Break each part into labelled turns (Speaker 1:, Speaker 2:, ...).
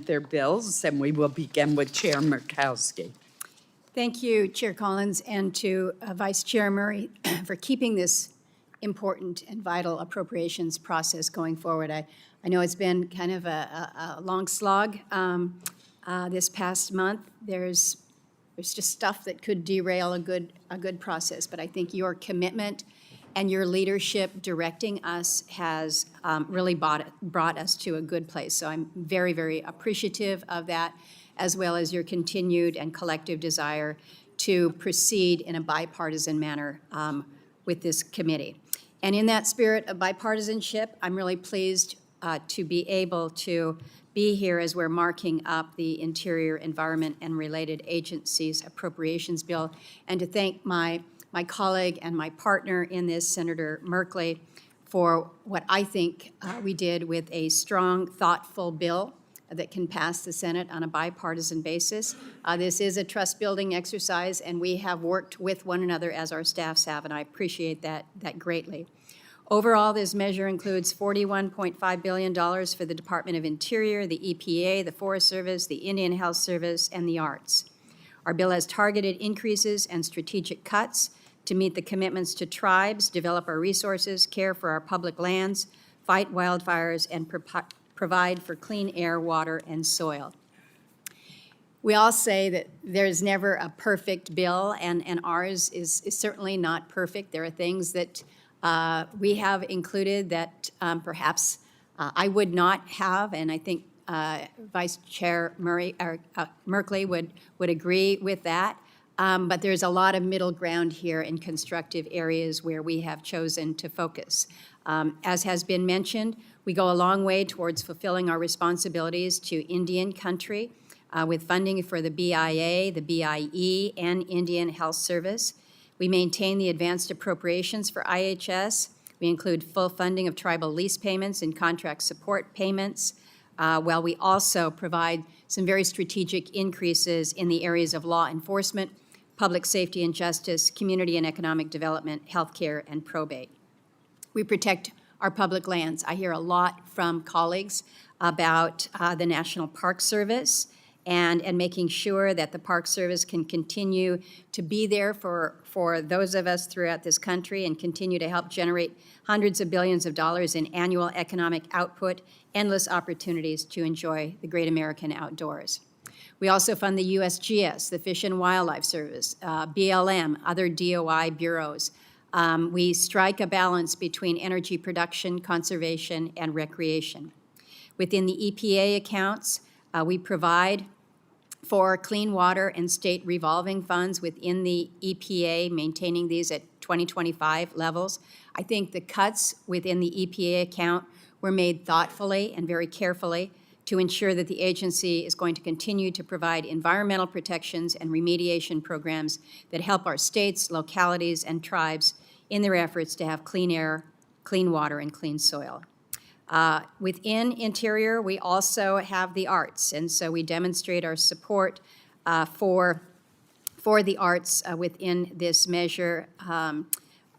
Speaker 1: their bills, and we will begin with Chair Murkowski.
Speaker 2: Thank you, Chair Collins, and to Vice Chair Murray for keeping this important and vital appropriations process going forward. I know it's been kind of a long slog this past month. There's just stuff that could derail a good process, but I think your commitment and your leadership directing us has really brought us to a good place. So I'm very, very appreciative of that, as well as your continued and collective desire to proceed in a bipartisan manner with this committee. And in that spirit of bipartisanship, I'm really pleased to be able to be here as we're marking up the Interior, Environment, and Related Agencies Appropriations Bill, and to thank my colleague and my partner in this, Senator Merkley, for what I think we did with a strong, thoughtful bill that can pass the Senate on a bipartisan basis. This is a trust-building exercise, and we have worked with one another as our staffs have, and I appreciate that greatly. Overall, this measure includes $41.5 billion for the Department of Interior, the EPA, the Forest Service, the Indian Health Service, and the arts. Our bill has targeted increases and strategic cuts to meet the commitments to tribes, develop our resources, care for our public lands, fight wildfires, and provide for clean air, water, and soil. We all say that there's never a perfect bill, and ours is certainly not perfect. There are things that we have included that perhaps I would not have, and I think Vice Chair Merkley would agree with that. But there's a lot of middle ground here in constructive areas where we have chosen to focus. As has been mentioned, we go a long way towards fulfilling our responsibilities to Indian country with funding for the BIA, the BIE, and Indian Health Service. We maintain the advanced appropriations for IHS. We include full funding of tribal lease payments and contract support payments, while we also provide some very strategic increases in the areas of law enforcement, public safety and justice, community and economic development, healthcare, and probate. We protect our public lands. I hear a lot from colleagues about the National Park Service and making sure that the Park Service can continue to be there for those of us throughout this country and continue to help generate hundreds of billions of dollars in annual economic output, endless opportunities to enjoy the great American outdoors. We also fund the USGS, the Fish and Wildlife Service, BLM, other DOI bureaus. We strike a balance between energy production, conservation, and recreation. Within the EPA accounts, we provide for clean water and state revolving funds within the EPA, maintaining these at 2025 levels. I think the cuts within the EPA account were made thoughtfully and very carefully to ensure that the agency is going to continue to provide environmental protections and remediation programs that help our states, localities, and tribes in their efforts to have clean air, clean water, and clean soil. Within Interior, we also have the arts, and so we demonstrate our support for the arts within this measure. You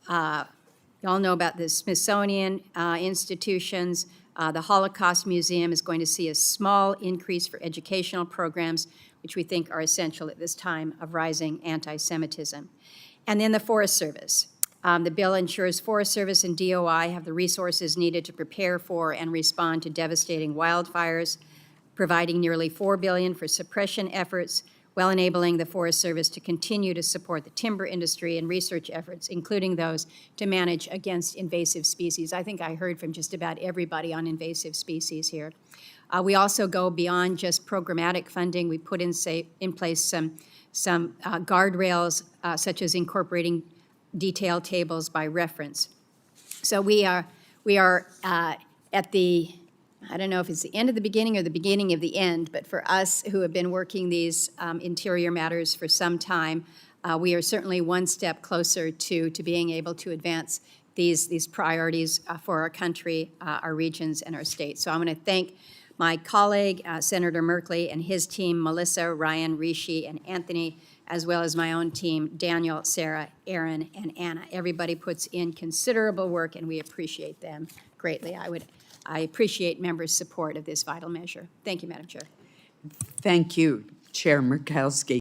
Speaker 2: all know about the Smithsonian institutions. The Holocaust Museum is going to see a small increase for educational programs, which we think are essential at this time of rising anti-Semitism. And then the Forest Service. The bill ensures Forest Service and DOI have the resources needed to prepare for and respond to devastating wildfires, providing nearly $4 billion for suppression efforts, while enabling the Forest Service to continue to support the timber industry and research efforts, including those to manage against invasive species. I think I heard from just about everybody on invasive species here. We also go beyond just programmatic funding. We put in place some guardrails, such as incorporating detailed tables by reference. So we are at the, I don't know if it's the end of the beginning or the beginning of the end, but for us who have been working these interior matters for some time, we are certainly one step closer to being able to advance these priorities for our country, our regions, and our states. So I want to thank my colleague, Senator Merkley, and his team, Melissa, Ryan, Rishi, and Anthony, as well as my own team, Daniel, Sarah, Aaron, and Anna. Everybody puts in considerable work, and we appreciate them greatly. I appreciate members' support of this vital measure. Thank you, Madam Chair.
Speaker 1: Thank you, Chair Murkowski.